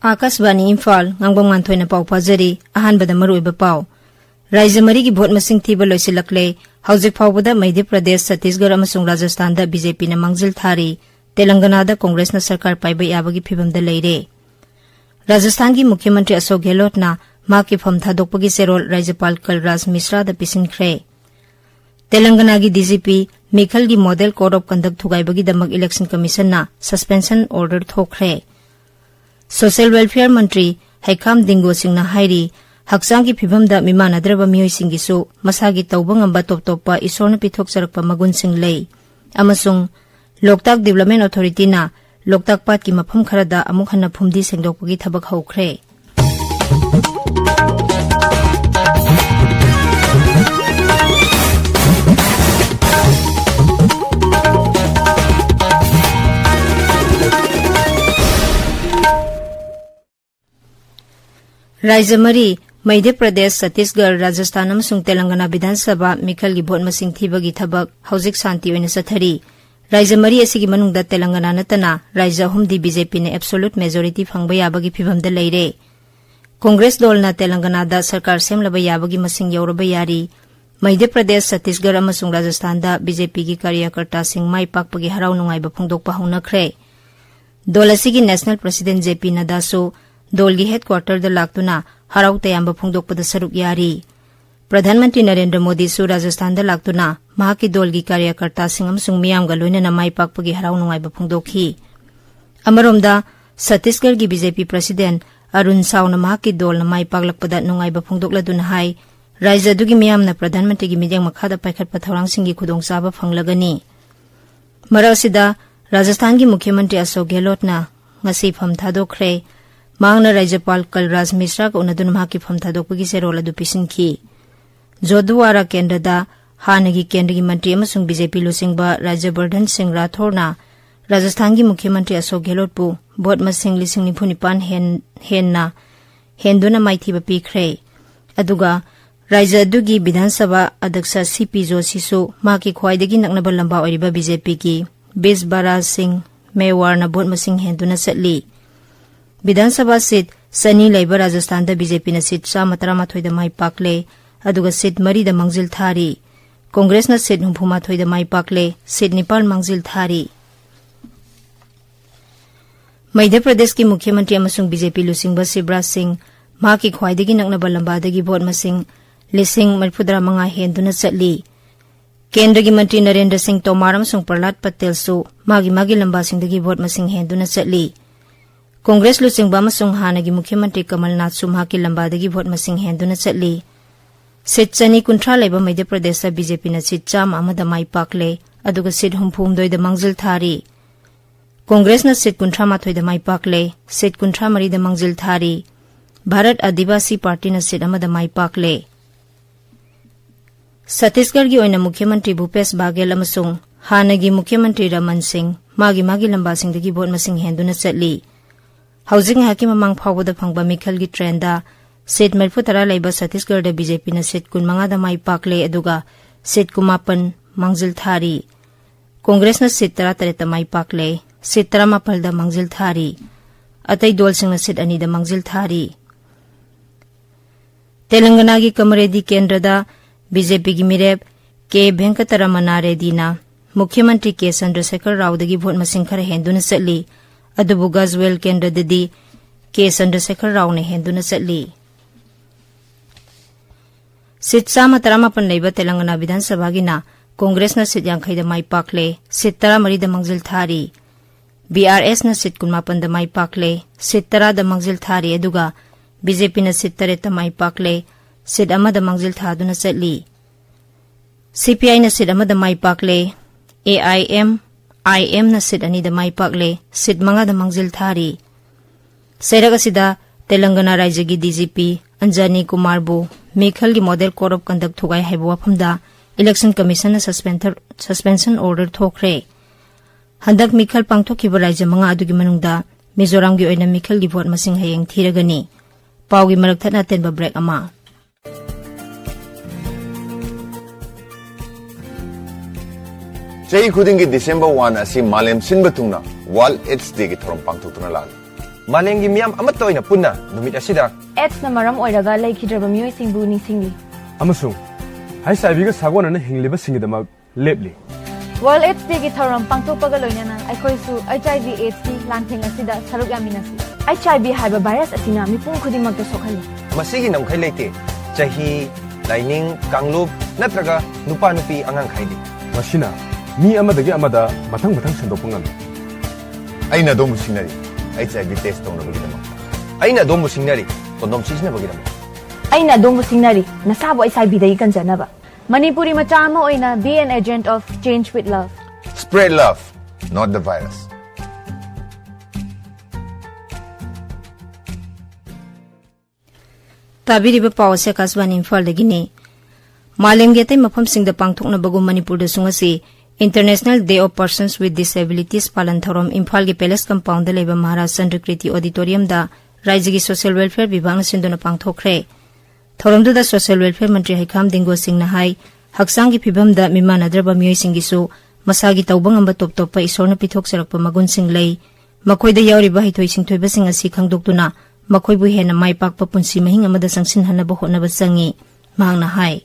Akashvani Imphal Ngangbam Nganthoi na pau pajari ahanbada maruiba pau Raija mari gi vote masing thiba loisilakle hauzik phawbada Madhya Pradesh Chhattisgarh amasung Rajasthan da BJP na mangjil thari Telangana da Congress na sarkar paiba yabagi phibam da leire Rajasthan gi Mukhyamantri Ashok Gehlot na ma ki pham thadokpagi serol Rajyapal Kalraj Mishra da pisinkhre Telangana gi DGP Imphal gi Model Code of Conduct thugaibagi damak Election Commission na suspension order thokre Social Welfare Mantri Haikam Dingo Singna Hairi Haksangi Pibamda Mimanadraba Mioy Singisu Masagi Taubangamba Top Topa Isorna Pithok Sarakpa Magun Sing Lei Amasung Loktak Development Authority na Loktak Pat ki mafam kharada amuk hanna phumdi sengdokpagi thabak haukhre Raija mari Madhya Pradesh Chhattisgarh Rajasthan amasung Telangana Vidhan Sabha Imphal gi vote masing thibagi thabak hauzik shanti oina sathari Raija mari asigi manungda Telangana natana Raija humdi BJP ne absolute majority phangba yabagi phibamda leire Congress dol na Telangana da sarkar semlaba yabagi masing yauraba yari Madhya Pradesh Chhattisgarh amasung Rajasthan da BJP gi karyakarta sing mai pakpagi harau nungai ba phongdokpa haunakhre dol asigi National President JP Nadda su Dolgi headquarter da laktuna harau tayamba phongdokpada saruk yari Pradhan Mantri Narendra Modi su Rajasthan da laktuna mahaki dolgi karyakarta sing amsung miyamga loinana mai pakpagi harau nungai ba phongdokhi amaromda Chhattisgarh gi BJP President Arun Sauna mahaki dol na mai paklakpada nungai ba phongdokladuna hai Raija dugi miyamna Pradhan Mantri gi midyang makhada paikhatpa thorang singi khudongchaba phanglagani marasida Rajasthan gi Mukhyamantri Ashok Gehlot na ngasi pham thadokre Mangna Rajyapal Kalraj Mishra ko unadun mahaki pham thadokpagi serol adu pisinki Jodhwara Kendra da Hanagi Kendra gi Mantri amasung BJP lusingba Rajyabardhan Singh Rathore na Rajasthan gi Mukhyamantri Ashok Gehlot pu vote masing lising ni phunipan hen na henduna maithiba pikre aduga Raija dugi Vidhan Sabha Adyaksha CP Joshi su mahaki khwaidagi naknaba lamba oiriba BJP ki Bisbara Singh Mewar na vote masing henduna satli Vidhan Sabha seat Sani Laiba Rajasthan da BJP na seat 138 da mai pakle aduga seat 3 da mangjil thari Congress na seat 33 da mai pakle seat 9 mangjil thari Madhya Pradesh ki Mukhyamantri amasung BJP lusingba Shivraj Singh mahaki khwaidagi naknaba lamba dagi vote masing lising 35 henduna satli Kendra gi Mantri Narendra Singh Tomar amasung Prahlad Patel su magi lamba singdagi vote masing henduna satli Congress lusingba amasung hanagi Mukhyamantri Kamal Nath su mahaki lambadagi vote masing henduna satli seat chani kunthra laiba Madhya Pradesh da BJP na seat 100 mai pakle aduga seat 62 da mangjil thari Congress na seat 38 da mai pakle seat 3 da mangjil thari Bharat Adivasi Party na seat 1 da mai pakle Chhattisgarh gi oina Mukhyamantri Bhupesh Baghel amasung hanagi Mukhyamantri Raman Singh magi lamba singdagi vote masing henduna satli Housing Hakim among Pawada Pangba Imphal gi trenda seat 40 laiba Chhattisgarh da BJP na seat 15 da mai pakle aduga seat 18 mangjil thari Congress na seat 13 da mai pakle seat 19 da mangjil thari atai dol sing na seat 2 da mangjil thari Telangana gi Kamaredi Kendra da BJP gi mirep K Venkataramana Reddy na Mukhyamantri K Chandrasekhar Rao dagi vote masing khara henduna satli adubu Gazwell Kendra dadi K Chandrasekhar Rao ne henduna satli seat 138 laiba Telangana Vidhan Sabha gi na Congress na seat 50 da mai pakle seat 13 da mangjil thari BRS na seat 19 da mai pakle seat 10 da mangjil thari aduga BJP na seat 3 da mai pakle seat 1 da mangjil thaduna satli CPI na seat 1 da mai pakle AIM na seat 2 da mai pakle seat 5 da mangjil thari Seraga sida Telangana Raija gi DGP Anjani Kumar bu Imphal gi Model Code of Conduct thugai haiba wafamda Election Commission na suspension order thokre handak Imphal pangthokhiba Raija manga adugi manungda Mizoram gi oina Imphal gi vote masing hayeng thiragani pawgi marak thatna tenba break ama Chahi khudingi December 1 asi Malem Sinba Tungna World AIDS Day ki thorom pangthokna lal Malengi miyam amat toina punna numit asida. AIDS na maram oiraga laikhidraba miyoi singbu ningsingli. Amasung hai saibiga sagwana hingliba singidama lepli. World AIDS Day ki thoram pangthokpaga loinana aikhoisu HIV AIDS ki lantheng asida saruk yaminasi. HIV haiba virus asina mipung khudimagta sokhali. Masigi namkhai leite chahi laining kanglub natraga nupa nupi angang khaili. Masina mi amadagi amada mathang sandokpa ngam. Aina domu sinari HIV test tong nabagidama. Aina domu sinari kondom sisna bagidama. Aina domu sinari nasabo HIV dai kanjanaba. Manipuri machama oina be an agent of change with love. Spread love, not the virus. Tabiriba pawase kasban Imphal dagini. Malem gete mafam singda pangthokna bagu Manipur da sungasi International Day of Persons with Disabilities palan thorom Imphal gi Palace Compound da leba Maharaj Chandrikriti Auditorium da Raiji gi Social Welfare Vibhag na sinduna pangthokre. Thorom da Social Welfare Mantri Haikam Dingo Singh na hai haksang gi phibam da mimanadraba miyoi singi su masagi tawbang amba top top pa isorna pithok sarakpa magun sing lei makoi da yauri ba hitoi sing thoiba sing asi khangdoktuna makoi bu hena mai pakpa punsi mahing amada sangsin hanaba hotnaba sangi mahangna hai.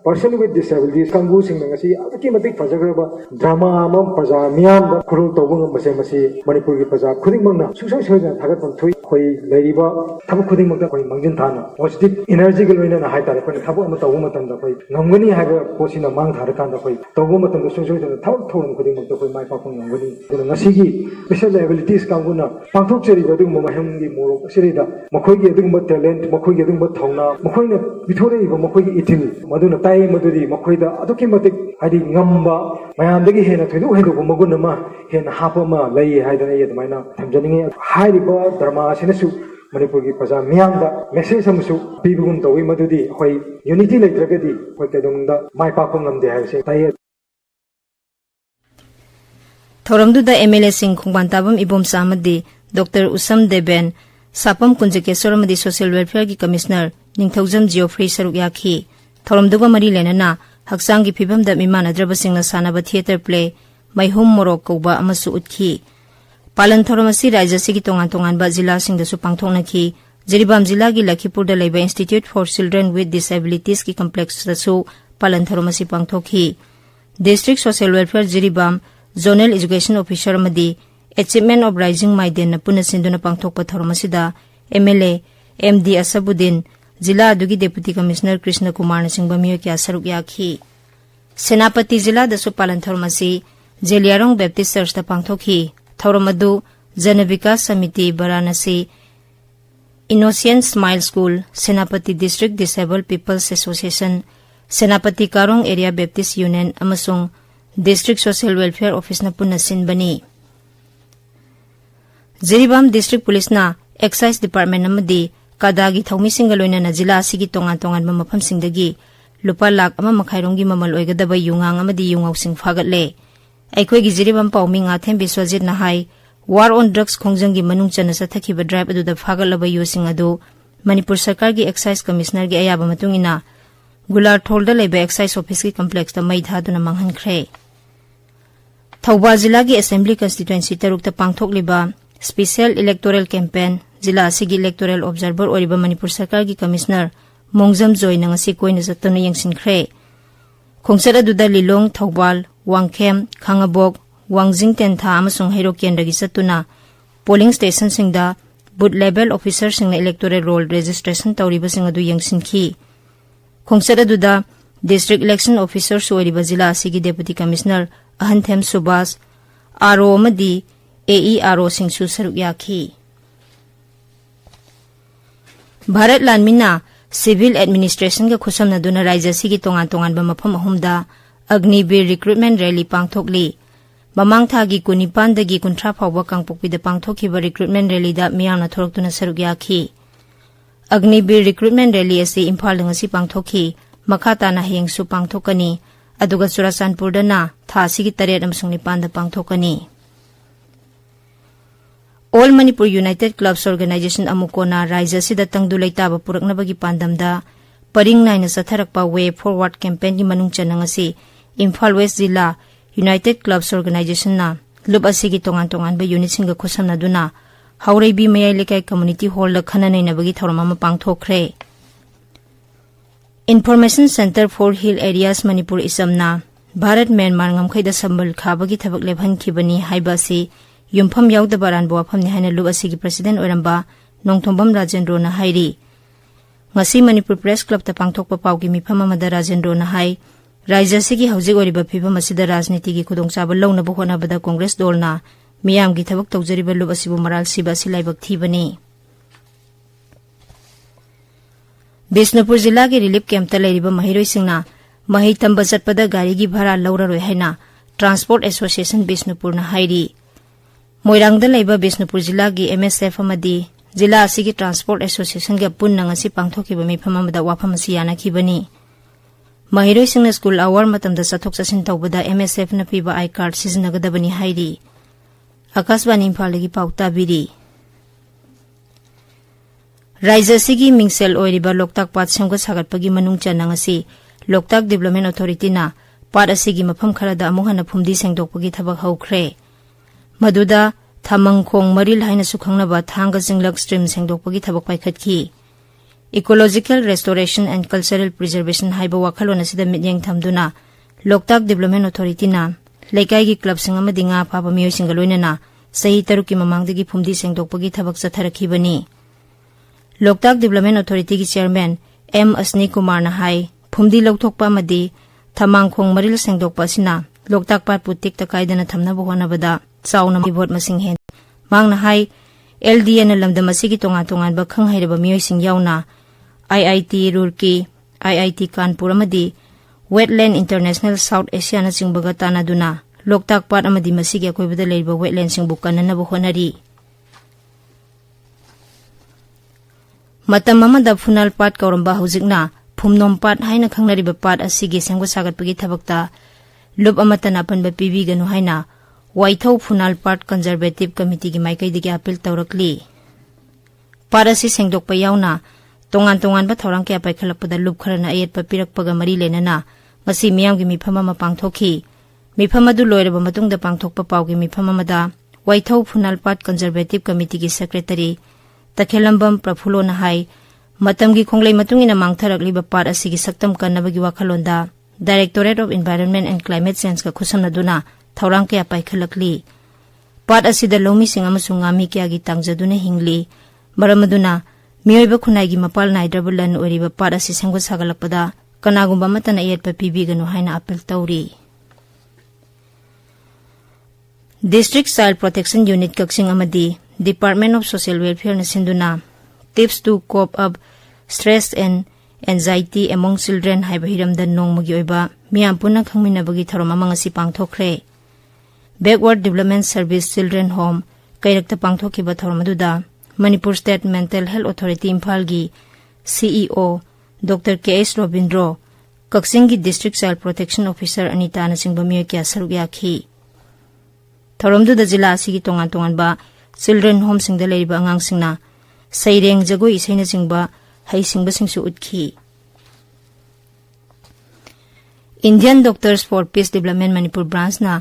Person with disabilities kangu sing ngasi ataki matik fajagraba drama amam praja miyam da khurul tawbang mase mase Manipur gi praja khuding mangna susai soja thagat pon thui khoi leiriba thabu khuding mangda khoi mangjin thana positive energy gel wena na hai tare khoi thabu am tawu matam da khoi ngamgani haiba posina mang thar kan da khoi tawu matam da susai soja thabu thorum khuding mangda khoi mai pa khong ngamgani duna ngasi gi special abilities kangu na pangthok cheri ba dung maham gi moro sirida makhoi gi dung talent makhoi gi dung thauna makhoi na bithore iba makhoi gi itil maduna Maduri Makoida Adokimatic Hadi Ngamba Mayandagi Hena to do Magunama Hen Hapama Lay Haidana Yadmina Tamjaning Haiba Dharma Senesu Manipuri Paza Mianda Message Samusu Pibun Tawi Madudi Hoi Unity like Dragadi Hotadunda My Papangam de Hase Tayet Thoramdu da MLA Singh Khungbantabam Ibom Samadi Dr. Usam Deben Sapam Kunjakesoramadi Social Welfare ki Commissioner Ningthaujam Geoffrey Sarukyakhi Thoramduga mari lenana haksangi phibam da mimanadraba singna sanaba theater play maihum morok koba amasu utkhi palan thoramasi raja sigi tongan tongan ba jila singda su pangthokna ki Jiribam jila gi Lakhipur da leba Institute for Children with Disabilities ki complex da su palan thoramasi pangthokhi District Social Welfare Jiribam Zonal Education Officer madi Achievement of Rising Maiden na puna sinduna pangthokpa thoramasi da MLA MD Asabuddin Zila adugi Deputy Commissioner Krishna Kumar na singbamiyo kya saruk yakhi. Senapati Zila da su palan thoramasi Jeliarong Baptist Church da pangthokhi. Thoramadu Janavika Samiti Varanasi Innocent Smile School, Senapati District Disabled People's Association, Senapati Karong Area Baptist Union amasung District Social Welfare Office na punasin bani. Jiribam District Police na Excise Department namadi Kadagi Thawmi Singaloina na jila asigi tongan mamapam singdagi lupa lak ama makhairongi mamal oigadaba yungang amadi yungaw sing fagatle aikoi gi jiribam paumi nga them biswajit na hai war on drugs khongjangi manung chana sathakiba drive adu da fagalaba yusing adu Manipur Sarkar gi Excise Commissioner gi ayaba matungina Gular Tholda leba Excise Office ki complex ta mai dhaduna manghan khre Thawba jila gi Assembly Constituency tarukta pangthok liba Special Electoral Campaign Jila asigi Electoral Observer oriba Manipur Sarkar gi Commissioner Mongjam Joy na ngasi koina zatana yangsin khre Khongsara duda Lilong Thawbal Wangkhem Khangabok Wangjing Tentha amasung Hairo Kendra gi satuna polling station singda booth level officer singna electoral roll registration tawriba singa du yangsin khi Khongsara duda District Election Officer suoriba jila asigi Deputy Commissioner Ahanthem Subas RO amadi AERO singsu saruk yakhi Bharat Lanmina Civil Administration ka khusam na duna raija sigi tongan ba mafam ahumda Agnibir Recruitment Rally pangthokli Mamang thagi kunipan dagi kuntra phawba kangpokpi da pangthokhiba recruitment rally da miyamna thoraktuna saruk yakhi Agnibir Recruitment Rally ase Imphal ngasi pangthokhi makhata na hengsu pangthokani aduga Churachandpur da na tha sigi 3 amsung 9 da pangthokani All Manipur United Clubs Organization amukona raija sida tangdu leitaba puraknabagi pandamda paring naina satharakpa way forward campaign gi manung chanangasi Imphal West Zilla United Clubs Organization na lub asigi tongan ba unit singa khusam na duna Haureibi Mayai Lekai Community Hall da khana nainabagi thoram ama pangthokre. Information Center for Hill Areas Manipur Isamna Bharat Myanmar ngamkhai da sambal khabagi thabak lebhan khibani haiba si yumpham yaudaba baran bo pham ni haina lub asigi president oramba Nongthombam Rajendro na hairi. Ngasi Manipur Press Club ta pangthokpa pawgi mifam amada Rajendro na hai Raija sigi hauzik oriba phibam asida rajniti gi khudongchaba launaba honabada Congress dolna miyam gi thabak tawjariba lub asibu maral siba silaibak thibani. Bisnupur Jilla ki relief camp ta leiriba mahiroi singna mahi tamba chatpada gari gi bhara lauraroi haina Transport Association Bisnupur na hairi. Moirangda leiba Bisnupur Jilla gi MSF amadi Jilla asigi Transport Association ga punna ngasi pangthokiba mifam amada wafam asi yana khibani. Mahiroi singna school hour matamda sathok sasin tawbada MSF na piba I-card sizinagadabani hairi. Akasbani Imphal gi pauta biri. Raija sigi mingsel oiriba Loktak Pat semga sagatpagi manung chana ngasi Loktak Development Authority na pat asigi mafam kharada amuh hana phumdi sengdokpagi thabak haukhre. Maduda Thamangkhong Maril haina sukhangnaba thanga jinglak stream sengdokpagi thabak paikhatki. Ecological Restoration and Cultural Preservation haiba wakhalon asida mityeng thamduna Loktak Development Authority na leikai gi club singa madinga phaba miyoi singa loinana sahi taruki mamangdagi phumdi sengdokpagi thabak chatharakhibani. Loktak Development Authority ki Chairman M. Asni Kumar na hai phumdi lauthokpa madi Thamangkhong Maril sengdokpa sina Loktak Pat putik takaidana thamna bohonabada chauna vote masing hen mangna hai LDN lamdam asigi tongan ba khang hairaba miyoi sing yauna IIT Roorkee IIT Kanpur amadi Wetland International South Asia na chingbaga tanaduna Loktak Pat amadi masigi akoibada leiba wetland singbu kanana bohonari. Matam amada Funal Pat kauramba haujikna Phumnom Pat haina khangnariba pat asigi sengwa sagatpagi thabakta lub amatana panba pibiganu haina Waithau Funal Pat Conservative Committee gi maikaidigi appeal tawrakli. Parasi sengdokpa yauna tongan ba thorang kya paikhalakpada lub kharana ayetpa pirakpaga mari lenana ngasi miyam gi mifam ama pangthokhi. Mifam adu loiraba matungda pangthokpa pawgi mifam amada Waithau Funal Pat Conservative Committee gi Secretary Takhelambam Praphulo na hai matamgi khonglei matungina mangtharakliba pat asigi saktam kannabagi wakhalonda Directorate of Environment and Climate Change ka khusamnaduna thorang kya paikhalakli. Pat asida lomi sing amasung ngami kya gi tangjaduna hingli maramaduna miyoiba khunai gi mapal naidrabulan oriba pat asi sengwa sagalakpada kanagumba matana ayetpa pibiganu haina appeal tawri. District Child Protection Unit Kaksing amadi Department of Social Welfare na sinduna tips to cope up stress and anxiety among children haiba hiramda nongmagi oiba miyam punna khangminabagi thorom amang asi pangthokre. Backward Development Service Children Home kairakta pangthokiba thorom aduda Manipur State Mental Health Authority Imphal gi CEO Dr. K.S. Robindro Kaksing gi District Child Protection Officer Anita na singba miyoy kya saruk yakhi. Thoromduda jila asigi tongan ba Children Home singda leiriba angang singna saireng jagoi isaina singba hai singba singsu utkhi. Indian Doctors for Peace Development Manipur Branch na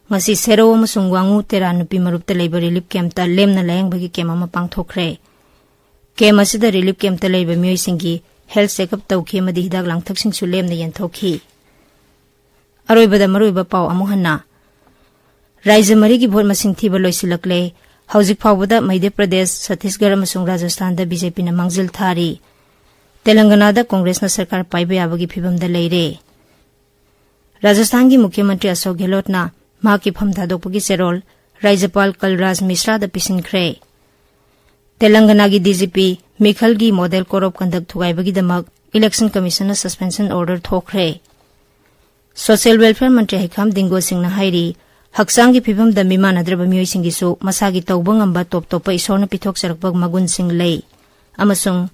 ngasi sero amasung wangu tera nupi marupta leiba relief camp ta lemna layangbagi camp ama pangthokre. Camp asida relief camp ta leiba miyoi singi health checkup tawkhi amadi hidak langthak singsu lemna yanthokhi. Aroibada maroiba paw amuhanna Raija marigi vote masing thiba loisilakle haujik phawbada Madhya Pradesh Chhattisgarh amasung Rajasthan da BJP na mangjil thari. Telangana da Congress na sarkar paiba yabagi phibamda leire. Rajasthan ki Mukhyamantri Ashok Gehlot na mahaki phamda dokpagi serol Raijapal Kalraj Mishra da pisinkhre. Telangana ki DGP Mikhal gi model code of conduct thugaibagi damak Election Commission na suspension order thokre. Social Welfare Mantri Haikam Dingo Singh na hairi Haksang ki phibam da mimana draba miyoi singi su masagi tawba ngamba top topa isorna pithok sarakbag magun sing lei. Amasung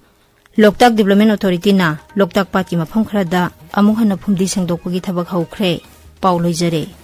Loktak Development Authority na Loktak Pat ki mafam kharada amuhana phumdi sengdokpagi thabak haukhre. Paw loijare.